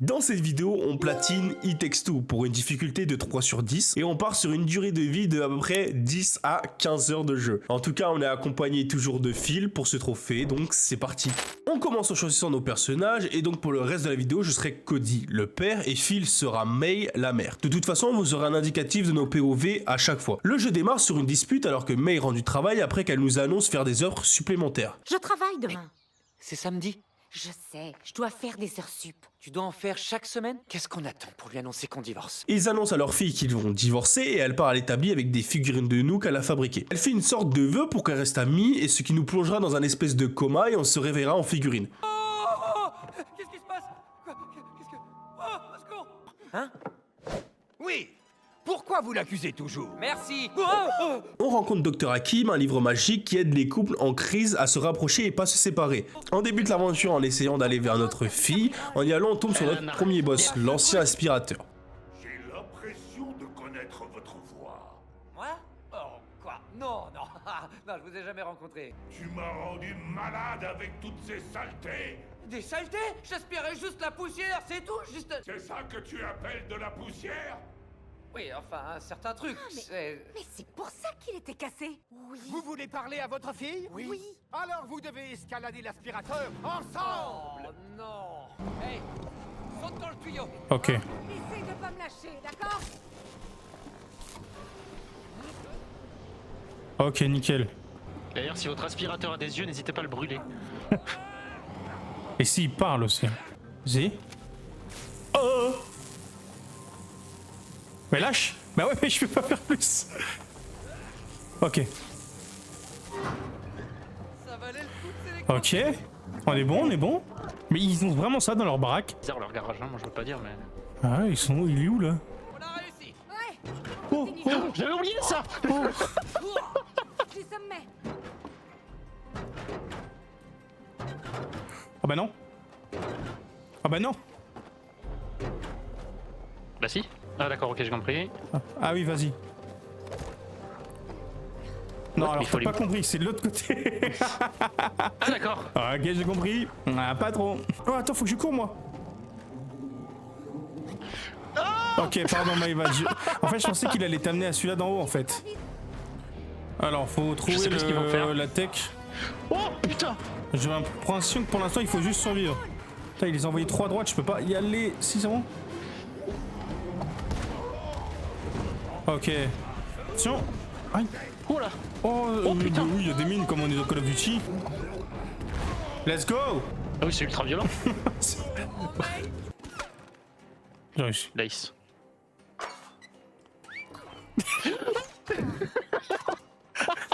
Dans cette vidéo, on platine It Takes Two pour une difficulté de 3 sur 10 et on part sur une durée de vie de à peu près 10 à 15 heures de jeu. En tout cas, on est accompagné toujours de Phil pour ce trophée, donc c'est parti. On commence en choisissant nos personnages et donc pour le reste de la vidéo, je serai Cody, le père, et Phil sera May, la mère. De toute façon, vous aurez un indicatif de nos POV à chaque fois. Le jeu démarre sur une dispute alors que May rend du travail après qu'elle nous annonce faire des heures supplémentaires. Je travaille demain. C'est samedi. Je sais, je dois faire des heures sup. Tu dois en faire chaque semaine? Qu'est-ce qu'on attend pour lui annoncer qu'on divorce? Ils annoncent à leur fille qu'ils vont divorcer et elle part à l'établi avec des figurines de nous qu'elle a fabriquées. Elle fait une sorte de vœu pour qu'elle reste amie et ce qui nous plongera dans un espèce de coma et on se réveillera en figurine. Qu'est-ce qui se passe? Quoi? Qu'est-ce que... Oh, au secours! Hein? Oui. Pourquoi vous l'accusez toujours? Merci! On rencontre Dr Hakim, un livre magique qui aide les couples en crise à se rapprocher et pas se séparer. On débute l'aventure en essayant d'aller vers notre fille. En y allant, on tombe sur notre premier boss, l'ancien aspirateur. J'ai l'impression de connaître votre voix. Moi? Oh, quoi? Non, non, non, je vous ai jamais rencontré. Tu m'as rendu malade avec toutes ces saletés. Des saletés? J'aspirais juste la poussière, c'est tout, juste... C'est ça que tu appelles de la poussière? Oui, enfin, un certain truc, c'est... Mais c'est pour ça qu'il était cassé. Oui. Vous voulez parler à votre fille? Oui. Alors vous devez escalader l'aspirateur ensemble. Oh non! Hey! Saute dans le tuyau! Ok. Essaye de pas me lâcher, d'accord? Ok, nickel. D'ailleurs, si votre aspirateur a des yeux, n'hésitez pas à le brûler. Et s'il parle aussi. Vas-y. Oh! Mais lâche! Bah ouais, mais je peux pas faire plus. Ok. Ça valait le coup de sélectionner. Ok. On est bon, on est bon. Mais ils ont vraiment ça dans leur baraque. Bizarre leur garage, hein, moi je veux pas dire, mais... Ah, ils sont où? Il est où là? On a réussi! Ouais. Oh, oh, J'avais oublié ça! oh. Du sommet. Ah bah non. Ah bah non. Bah si. Ah d'accord, ok, j'ai compris. Ah oui, vas-y. Non, Ouais, alors il faut t'as pas compris, c'est de l'autre côté. Ah d'accord. Ok, j'ai compris. Ah, pas trop. Oh, attends, faut que je cours, moi. Ok, pardon, Maëva. En fait, je pensais qu'il allait t'amener à celui-là d'en haut, en fait. Alors, faut trouver sais plus ce qu'ils vont faire. la tech. Oh putain! J'ai l'impression que pour l'instant, il faut juste survivre. Putain, il les a envoyés 3 à droite, je peux pas y aller. Si, c'est bon. Ok. Attention. Aïe. Oh là! Oh, putain. oui, il y a des mines comme on est dans Call of Duty. Let's go. Ah oui, c'est ultra violent. J'ai réussi. Nice.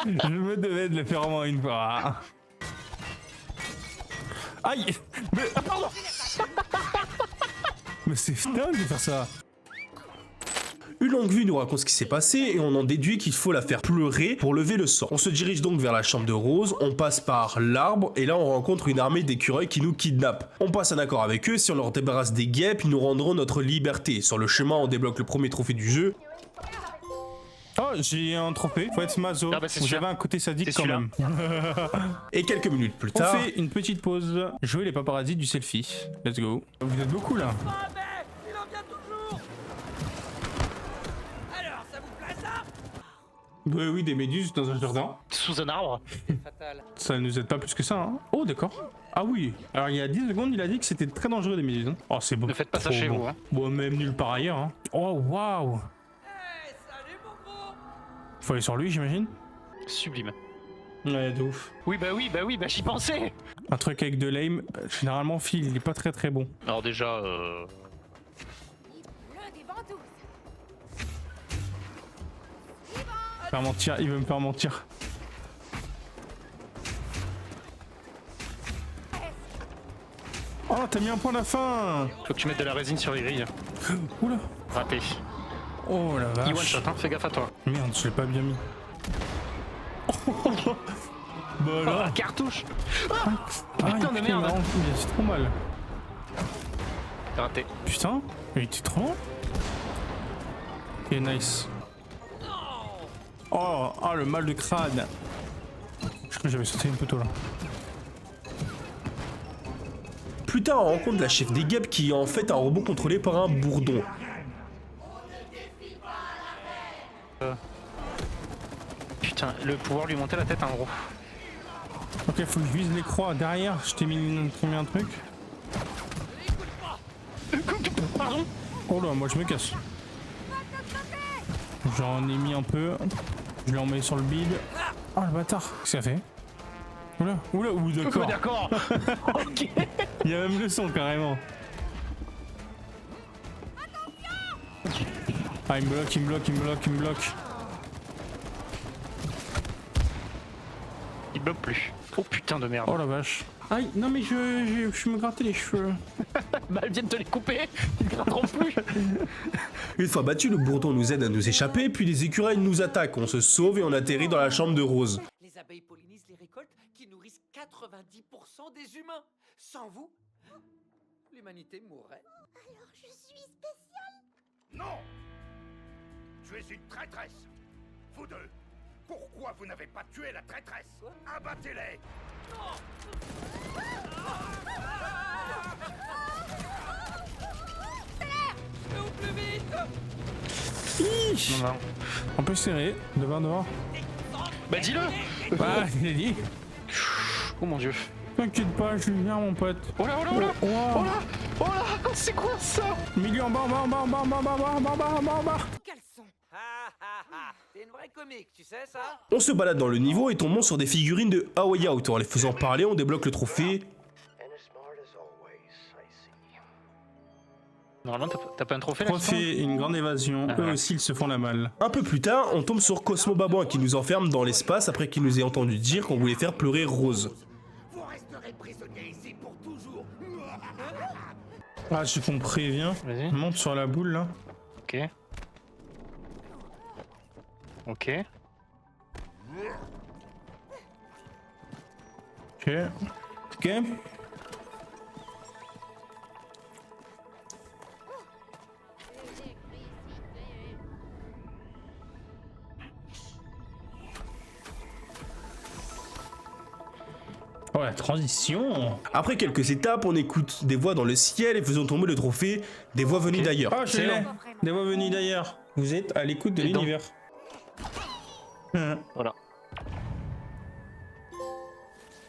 Je me devais de le faire au moins une fois. Aïe. Mais c'est dingue de faire ça. Une longue vue nous raconte ce qui s'est passé et on en déduit qu'il faut la faire pleurer pour lever le sang. On se dirige donc vers la chambre de Rose, on passe par l'arbre et là on rencontre une armée d'écureuils qui nous kidnappent. On passe un accord avec eux, si on leur débarrasse des guêpes, ils nous rendront notre liberté. Sur le chemin, on débloque le premier trophée du jeu. Oh, j'ai un trophée. Faut être maso. Ah bah, c'est Vous celui-là. avez un côté sadique C'est quand même. Et quelques minutes plus On tard... fait une petite pause. Jouer les paparazzis du selfie. Let's go. Vous êtes beaucoup là. Ah mais! Il en vient toujours! Alors, ça vous plaît ça? Oui, oui, des méduses dans un jardin. Sous un arbre. Fatal. Ça nous aide pas plus que ça, hein. Oh, d'accord. Ah oui. Alors, il y a 10 secondes, il a dit que c'était très dangereux, les méduses. Hein. Oh, c'est beau. Ne faites pas ça Trop chez bon. vous, hein. Bon, même nulle part ailleurs, hein. Oh, waouh. Hey, salut mon gros! Faut aller sur lui, j'imagine. Sublime. Ouais, de ouf. Oui, bah j'y pensais! Un truc avec de l'aim, généralement, Phil, il est pas très très bon. Alors déjà, L'un des ventouses. Faire mentir, il veut me faire mentir. Oh, t'as mis un point à la fin. faut que tu mettes de la résine sur les grilles. Oula. Raté. Oh la Il one vache. shot, hein, fais gaffe à toi. Merde, je l'ai pas bien mis. Bah Oh, là. la cartouche! Ah, putain de merde. C'est trop mal. T'as raté. Putain, il était trop loin. Ok, nice. Oh, ah, le mal de crâne. Je crois que j'avais sauté un peu tôt là. Plus tard, on rencontre la chef des guêpes qui est en fait un robot contrôlé par un bourdon. Putain, le pouvoir lui monter la tête en gros. Ok, faut que je vise les croix derrière. Je t'ai mis un truc. Pardon. Oh là, moi je me casse. J'en ai mis un peu. Je l'ai emmené sur le bide. Oh le bâtard. Qu'est-ce qu'il a fait? Oula, oula, ouh d'accord. D'accord. Ok. Il y a même le son carrément. Ah il me bloque, il me bloque, il me bloque, il me bloque. Il bloque plus. Oh putain de merde. Oh la vache. Aïe, non mais je me grattais les cheveux. Bah elles viennent de les couper. Ils ne gratteront plus. Une fois battu, le bourdon nous aide à nous échapper, puis les écureuils nous attaquent. On se sauve et on atterrit dans la chambre de Rose. Les abeilles pollinisent les récoltes qui nourrissent 90% des humains. Sans vous, l'humanité mourrait. Alors je suis spéciale. Non! Tu es une traîtresse! Vous deux, pourquoi vous n'avez pas tué la traîtresse? Abattez-les! Ou plus vite! Non, non. Un peu serré, devant. Bah dis-le. Bah, il a dit. Oh mon dieu. T'inquiète pas, je viens mon pote. Oh là, oh là, oh là. Oh, Oh là. Oh là. C'est quoi ça? milieu en bas, en bas, en bas, en bas, en bas, en bas, en bas, en bas, en bas, en bas. Caleçon. T'es une vraie comique, tu sais ça? On se balade dans le niveau et tombons sur des figurines de A Way Out. En les faisant parler, on débloque le trophée. Normalement t'as pas un trophée là? Trophée, une grande évasion. Ah, Eux ouais. aussi, ils se font la malle. Un peu plus tard, on tombe sur Cosmo Babouin qui nous enferme dans l'espace après qu'il nous ait entendu dire qu'on voulait faire pleurer Rose. Vous resterez prisonniers ici pour toujours! Ah, je qu'on prévient. Vas-y. Monte sur la boule là. Ok. Ok. Ok. Ok. Oh la transition. Après quelques étapes, on écoute des voix dans le ciel et faisons tomber le trophée des voix venues d'ailleurs. Ah, je l'ai. Des voix venues d'ailleurs. Vous êtes à l'écoute de Et donc l'univers. Voilà.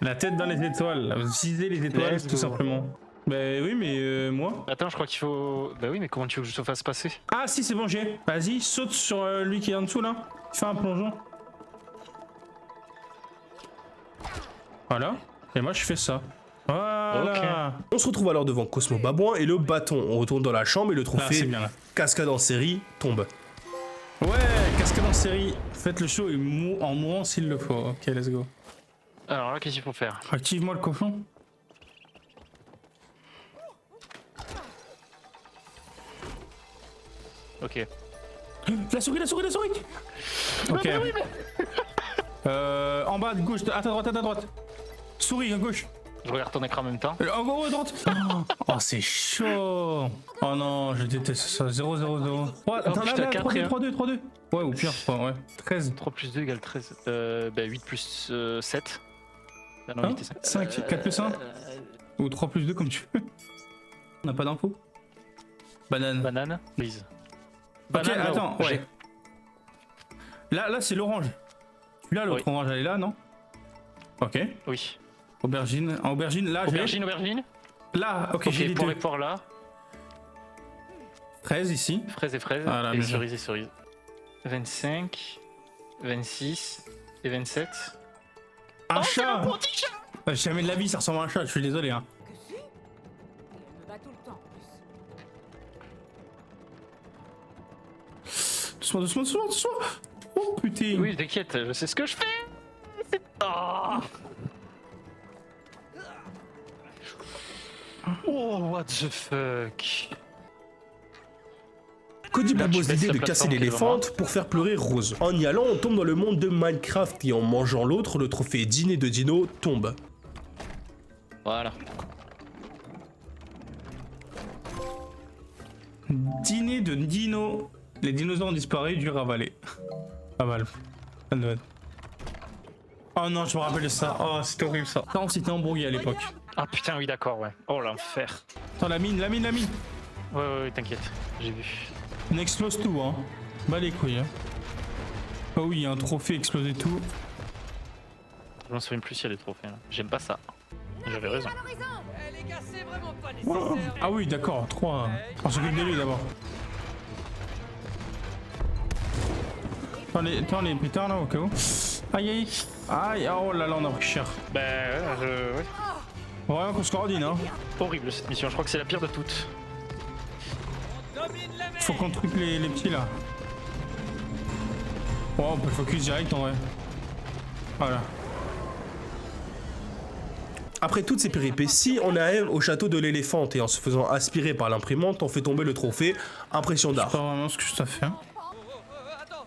La tête dans les étoiles. Vous visez les étoiles, Let's tout go. simplement. Bah oui, mais moi. Attends, je crois qu'il faut. Bah oui, mais comment tu veux que je te fasse passer? Ah si, c'est bon, j'ai. Vas-y, saute sur lui qui est en dessous là. Fais un plongeon. Voilà. Et moi, je fais ça. Voilà. On se retrouve alors devant Cosmo Babouin et le bâton. On retourne dans la chambre et le Là, c'est trophée bien là. cascade en série tombe. Ouais, cascade en série. Faites le show et en mourant s'il le faut. Ok, let's go. Alors là, qu'est-ce qu'il faut faire? Active-moi le cochon. Ok. La souris, la souris, la souris. Ok. En bas, de gauche, à ta droite, à ta droite. Souris, à gauche. Je regarde ton écran en même temps. En gros, à droite. Oh, c'est chaud. Oh non, je déteste ça. 0, 0, 0. Ouais, attends, putain, là, 4 et 3, 2, 3, 2. Ouais, ou pire, 3, ouais. 13. 3 plus 2 égale 13. Bah 8 plus 7. Ah non, Hein 8 et 5. 5, 4 plus 1. Ou 3 plus 2, comme tu veux. On n'a pas d'infos. Banane. Banane, please. Ok, Banane, là-haut. attends, ouais. Là, c'est l'orange. Là, l'autre Oui. orange, elle est là, non? Ok. Oui. Aubergine. En aubergine, là, j'ai. Aubergine, aubergine. Là, ok, j'ai Ok, les poire deux. et poire là. 13 ici. Fraise et fraise. Voilà, et bien cerise et cerise. 25, 26 et 27. Un Oh, c'est chat. un petit chat. Jamais de la vie, ça ressemble à un chat, je suis désolé. Hein. Que si? Elle me bat tout le temps, en plus. Doucement, doucement, doucement, doucement. Oh putain. Oui, t'inquiète, je sais ce que je fais. Oh. Oh, what the fuck. Cody Là, propose tu baisses l'idée la de casser plateforme qui est l'éléphante pour faire pleurer Rose. En y allant, on tombe dans le monde de Minecraft et en mangeant l'autre, le trophée dîner de dino tombe. Voilà. Dîner de dino. Les dinosaures ont disparu, dur à avaler. Pas mal. Oh non, je me rappelle de ça. Oh, c'était horrible ça. Non, c'était hamburger à l'époque. Ah putain, oui, d'accord, ouais. Oh l'enfer. Attends, la mine. Ouais, t'inquiète, j'ai vu. On explose tout, hein. Bah les couilles, hein. Ah oui, il y a un trophée explosé tout. Je m'en souviens plus s'il y a des trophées. Là. J'aime pas ça. J'avais raison. Eh les gars, c'est vraiment pas Oh. nécessaire. Ah oui, d'accord, 3. On s'occupe de lui d'abord. Attends, les pétards là, au cas où. Aïe, oh là là, on a pris cher. Bah ouais. Vraiment qu'on se coordonne, hein. Horrible cette mission, je crois que c'est la pire de toutes. Domine la mer. Faut qu'on truque les petits là. Oh, on peut le focus direct en vrai. Voilà. Après toutes ces péripéties, on arrive au château de l'éléphant et en se faisant aspirer par l'imprimante, on fait tomber le trophée Impression C'est d'art. pas vraiment ce que ça fait. Hein. Attends,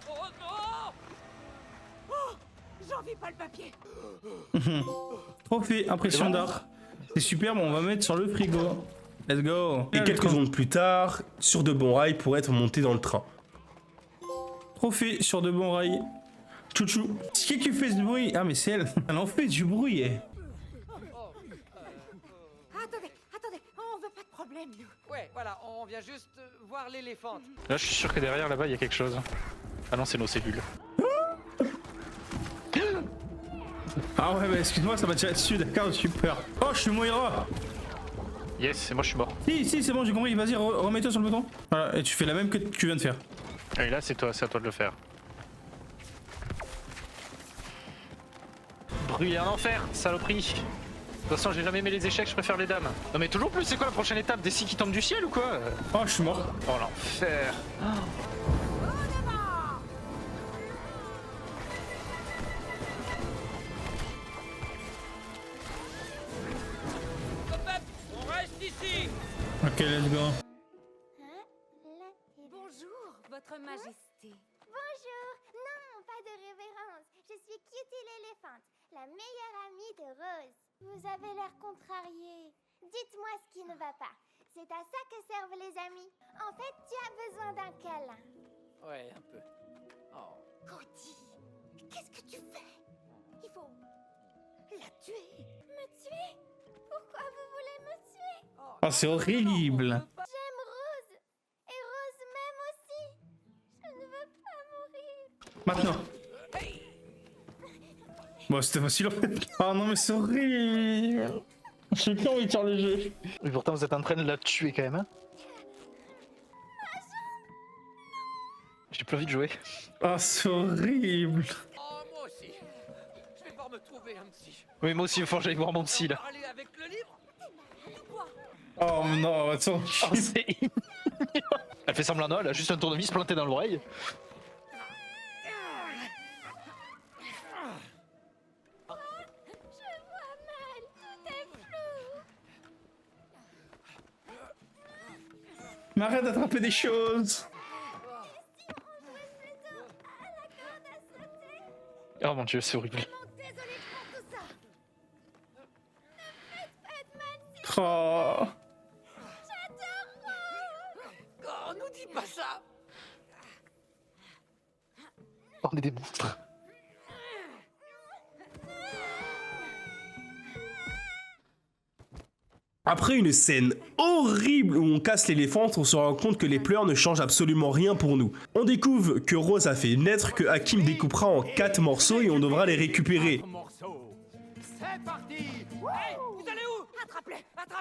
J'en vis pas le papier. Trophée, impression d'art. C'est super, bon, on va mettre sur le frigo. Let's go. Et quelques secondes plus tard, sur de bons rails pour être monté dans le train. Trophée sur de bons rails. Chouchou. C'est qui fait ce bruit? Ah, mais c'est elle. Elle en fait du bruit. Eh. Attendez, on veut pas de problème, nous. Ouais, voilà, on vient juste voir l'éléphant. Là, je suis sûr que derrière là-bas il y a quelque chose. Ah non, c'est nos cellules. Ah ouais, bah excuse-moi, ça m'a tiré dessus, d'accord, j'ai eu peur. Oh, je suis Moira. Yes, et moi je suis mort. Si, c'est bon, j'ai compris. Vas-y, remets-toi sur le bouton. Voilà, et tu fais la même que tu viens de faire. Et là, c'est à toi de le faire. Brûler en enfer, saloperie. De toute façon, j'ai jamais aimé les échecs, je préfère les dames. Non mais toujours plus, c'est quoi la prochaine étape? Des scies qui tombent du ciel ou quoi? Oh, je suis mort. Oh l'enfer. On reste ici. Ok, let's go. Bonjour, votre majesté. Bonjour. Non, pas de révérence. Je suis Cutie l'éléphante, la meilleure amie de Rose. Vous avez l'air contrarié. Dites-moi ce qui ne va pas. C'est à ça que servent les amis. En fait, tu as besoin d'un câlin. Ouais, un peu. Oh. Cody, qu'est-ce que tu fais? Il faut la tuer. Me tuer? Pourquoi vous voulez me tuer? Oh, c'est horrible. J'aime Rose. Et Rose m'aime aussi. Je ne veux pas mourir. Maintenant. Bon, c'était facile en fait. Oh non, mais c'est horrible. Je sais pas envie de faire le jeu. Mais pourtant, vous êtes en train de la tuer quand même, hein. J'ai plus envie de jouer. Oh, c'est horrible. Oh, moi aussi. Je vais devoir me trouver un psy. Oui, moi aussi, il faut que j'aille voir mon psy là. Allez avec le livre. Oh non, attends. Oh, c'est Elle fait semblant, non, elle a juste un tournevis planté dans l'oreille. Je vois mal. Tout est flou. Mais arrête d'attraper des choses. Oh mon dieu, c'est horrible. Désolée pour tout ça. Ne faites pas de mal. Oh. J'adore Rose. Oh, nous dis pas ça. On est des monstres. Après une scène horrible où on casse l'éléphant, on se rend compte que les pleurs ne changent absolument rien pour nous. On découvre que Rose a fait naître, que Hakim découpera en 4 morceaux et on devra les récupérer. Morceau. C'est parti. Hey, vous allez où? Attrape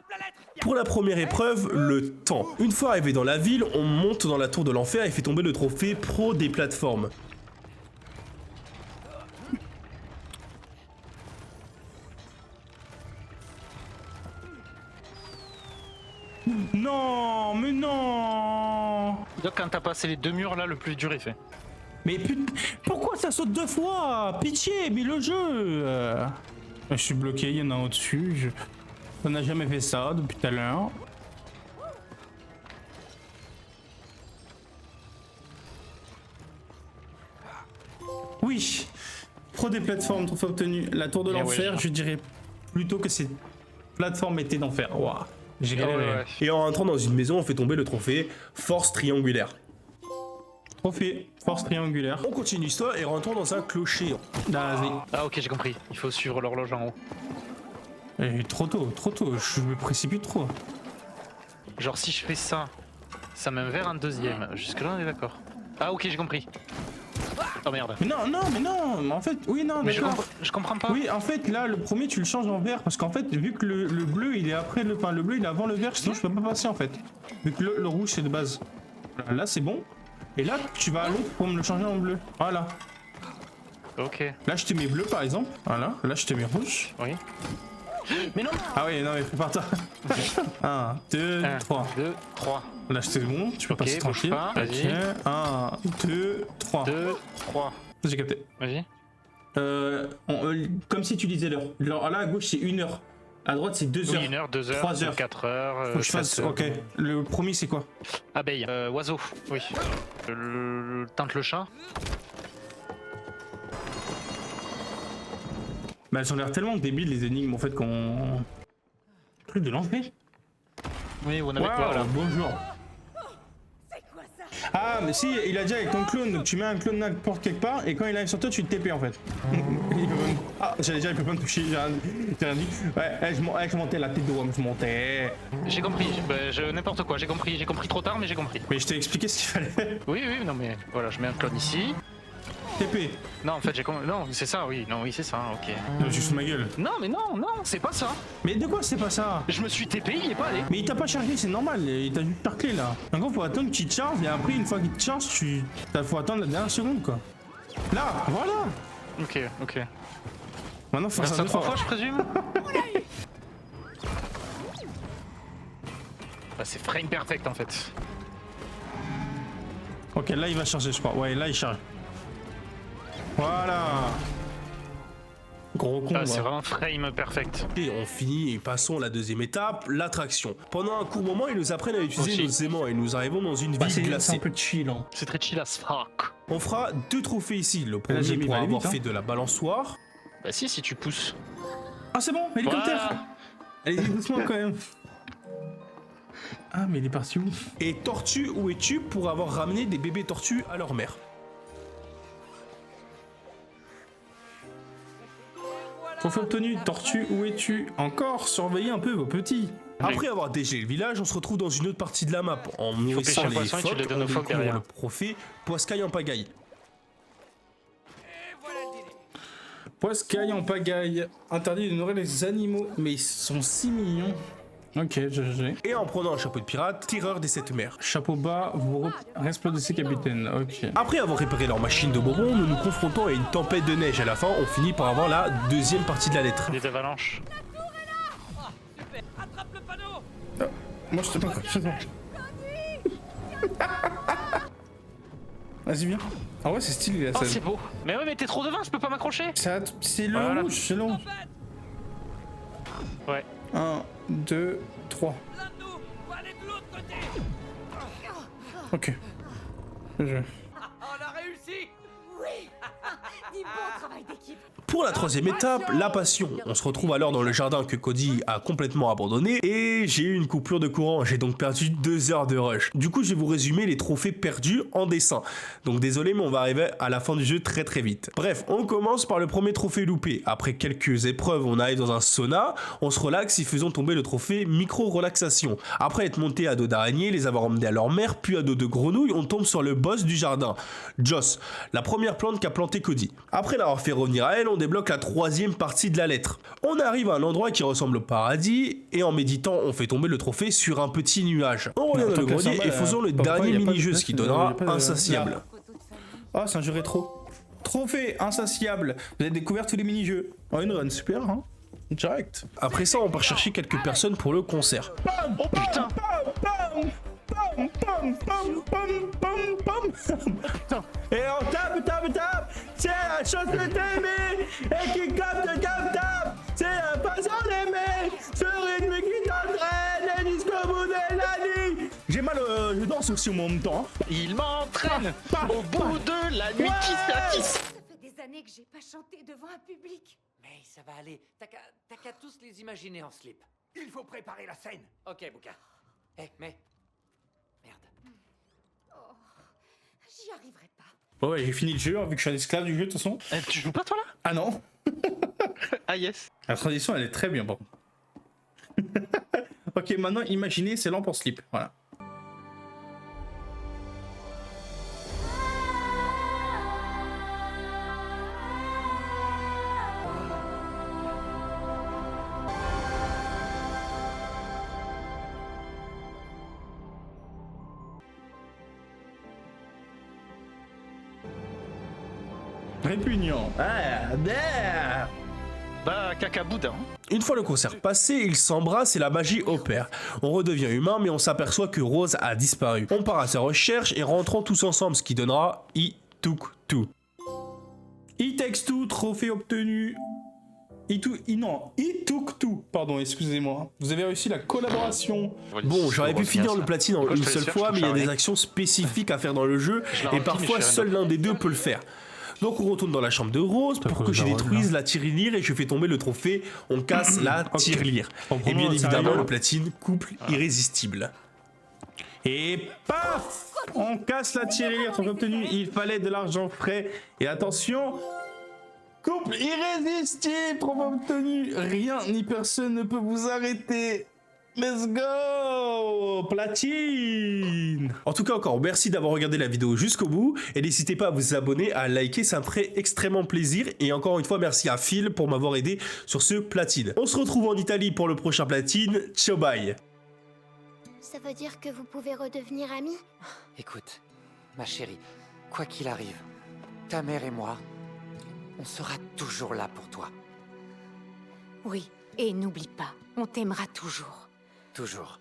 la lettre. Pour la première épreuve, le temps. Une fois arrivé dans la ville, on monte dans la tour de l'enfer et fait tomber le trophée pro des plateformes. Non, mais non. Donc quand t'as passé les 2 murs là, le plus dur est fait. Mais pourquoi ça saute 2 fois? Pitié, mais le jeu. Je suis bloqué, il y en a au-dessus. On n'a jamais fait ça depuis tout à l'heure. Oui. Pro des plateformes, trophée obtenu. La tour de Bien l'enfer, ouais, je dirais plutôt que ces plateformes étaient d'enfer. Waouh. J'ai galéré. Et en rentrant dans une maison, on fait tomber le trophée force triangulaire. Trophée, force triangulaire. On continue l'histoire et rentrons dans un clocher. Vas-y. Ah ok, j'ai compris. Il faut suivre l'horloge en haut. Trop tôt, je me précipite trop. Genre si je fais ça, ça me vers un deuxième. Jusque là on est d'accord. Ah ok j'ai compris. Oh merde. Mais non, en fait, oui, non, Mais d'accord. je comprends pas. Oui, en fait, là, le premier, tu le changes en vert, parce qu'en fait, vu que le bleu, il est après le... Enfin, le bleu, il est avant le vert, sinon je peux pas passer, en fait. Vu que le rouge, c'est de base. Voilà, là, c'est bon. Et là, tu vas à l'autre pour me le changer en bleu. Voilà. Ok. Là, je te mets bleu, par exemple. Voilà. Là, je te mets rouge. Oui. Mais non. Ah oui, non, mais prépare-toi. 1, 2, 3. 2, 3. Là, c'est bon, tu peux Ok, passer bouge tranquille. pas, vas-y. 1, 2, 3. 2, 3. J'ai capté. Vas-y. Comme si tu disais l'heure. Là, à gauche, c'est 1 heure. À droite, c'est 2 heures. Oui, 1 heure, 2 heures, 3 heures. 4 heures. Faut que je fasse. Ok. Le premier, c'est quoi? Abeille. Oiseau. Oui. Tente le chat. Bah, elles ont l'air tellement débiles, les énigmes, en fait, qu'on. Truc de l'entrée. Oui, on avait Wow, voilà. bonjour. C'est quoi ça? Ah, mais si, il a déjà avec ton clone, donc tu mets un clone n'importe quelque part, et quand il arrive sur toi, tu te TP en fait. Il peut pas me... Ah, j'allais dire, il peut pas me toucher, j'ai rien dit. Ouais, je montais la tête de Wam, je montais. J'ai compris. Bah, n'importe quoi. J'ai compris trop tard, mais j'ai compris. Mais je t'ai expliqué ce qu'il fallait faire. Oui, non mais voilà, je mets un clone ici. TP. Non, en fait, j'ai compris. Non, c'est ça, oui. Non, oui, c'est ça, ok. Non, juste ma gueule. Non, mais non, c'est pas ça. Mais de quoi c'est pas ça? Je me suis TP, il est pas allé. Mais il t'a pas chargé, c'est normal, il t'a juste perclé là. En gros, faut attendre qu'il te charge, et après, une fois qu'il te charge, faut attendre la dernière seconde quoi. Là, voilà. Ok. Maintenant, faut faire Ça ça deux 3 fois. fois, je présume. Bah, c'est frame perfect en fait. Ok, là, il va charger, je crois. Ouais, là, il charge. Voilà. Gros con. Ah, c'est ouais. vraiment frame perfect. Et on finit et passons à la deuxième étape, l'attraction. Pendant un court moment, ils nous apprennent à utiliser Aussi. nos aimants et nous arrivons dans une Bah, ville c'est un glacée. peu chill. Hein. C'est très chill as fuck. On fera 2 trophées ici. Le Là, premier Jimmy pour va aller avoir vite, hein. fait de la balançoire. Bah si tu pousses. Ah, c'est bon, hélicoptère. Voilà. Allez-y doucement quand même. Ah, mais il est parti où? Et tortue, où es-tu pour avoir ramené des bébés tortues à leur mère? Trophée obtenu, tortue, où es-tu? Encore, surveillez un peu vos petits. Après avoir dégelé le village, on se retrouve dans une autre partie de la map. En nourrissant pêcher un les poisson et tu phoques, le donnes on aux phoques découvre derrière. le trophée Poiscaille en pagaille. Poiscaille en pagaille. Interdit de nourrir les animaux. Mais ils sont 6 millions. Ok, GG. Et en prenant un chapeau de pirate, tireur des 7 mers. Chapeau bas, vous resplendissez capitaine. Ok. Après avoir réparé leur machine de bonbons, nous nous confrontons à une tempête de neige. À la fin, on finit par avoir la deuxième partie de la lettre. Des avalanches. Moi je te pas. Vas-y, viens. Ah ouais, c'est stylé la Oh, scène. c'est beau. Mais ouais, mais t'es trop devant, je peux pas m'accrocher. C'est le Voilà. rouge, c'est le rouge. Ouais. 1, 2, 3. Ok. Je... On a réussi. Oui. Dis bon travail d'équipe. Pour la troisième étape, la passion. On se retrouve alors dans le jardin que Cody a complètement abandonné et j'ai eu une coupure de courant, j'ai donc perdu 2 heures de rush. Du coup, je vais vous résumer les trophées perdus en dessin. Donc désolé, mais on va arriver à la fin du jeu très très vite. Bref, on commence par le premier trophée loupé. Après quelques épreuves, on arrive dans un sauna, on se relaxe et faisons tomber le trophée micro-relaxation. Après être monté à dos d'araignée, les avoir emmenés à leur mère, puis à dos de grenouille, on tombe sur le boss du jardin, Joss, la première plante qu'a planté Cody. Après l'avoir fait revenir à elle, on débloque la troisième partie de la lettre. On arrive à un endroit qui ressemble au paradis, et en méditant, on fait tomber le trophée sur un petit nuage. On revient dans le grenier et faisons le dernier mini-jeu, ce qui donnera insatiable. Oh, c'est un jeu rétro. Trophée insatiable. Vous avez découvert tous les mini-jeux. Oh, une run, super, hein. Direct. Après ça, on part chercher quelques personnes pour le concert. Oh putain. Et on tape, c'est la chose de t'aimer, et qui tape, c'est la façon d'aimer, ce rythme qui t'entraîne, et jusqu'au bout de la nuit. J'ai mal, je danse aussi au même temps. Il m'entraîne au bout de la nuit qui s'attisse. Ça fait des années que j'ai pas chanté devant un public. Mais ça va aller. T'as qu'à tous les imaginer en slip. Il faut préparer la scène. Ok, Bouka. Eh, mais... Merde. J'y arriverai pas. Bon, ouais, j'ai fini le jeu, vu que je suis un esclave du jeu de toute façon. Tu joues pas toi là? Ah non. Ah yes. La transition, elle est très bien, bon. Ok, maintenant imaginez ces lampes en slip. Voilà. Répugnant. Ah, damn. Bah, caca boudin. Une fois le concert passé, ils s'embrassent et la magie opère. On redevient humain, mais on s'aperçoit que Rose a disparu. On part à sa recherche et rentrons tous ensemble, ce qui donnera He Took Two. It Takes Two, trophée obtenu. It Took Two. Pardon, excusez-moi. Vous avez réussi la collaboration. Bon, j'aurais pu finir le platine en une seule fois, mais il y a des actions spécifiques à faire dans le jeu, et parfois seul l'un des deux peut le faire. Donc on retourne dans la chambre de Rose pour que je détruise la tirelire et je fais tomber le trophée, on casse la tirelire. Et bien évidemment le platine, couple irrésistible. Et paf, on casse la tirelire, trophée obtenu. Il fallait de l'argent frais. Et attention, couple irrésistible, trophée obtenu. Rien ni personne ne peut vous arrêter. Let's go! Platine! En tout cas encore merci d'avoir regardé la vidéo jusqu'au bout et n'hésitez pas à vous abonner, à liker, ça me ferait extrêmement plaisir et encore une fois merci à Phil pour m'avoir aidé sur ce platine. On se retrouve en Italie pour le prochain platine, ciao bye! Ça veut dire que vous pouvez redevenir amis? Écoute, ma chérie, quoi qu'il arrive, ta mère et moi, on sera toujours là pour toi. Oui, et n'oublie pas, on t'aimera toujours. Toujours.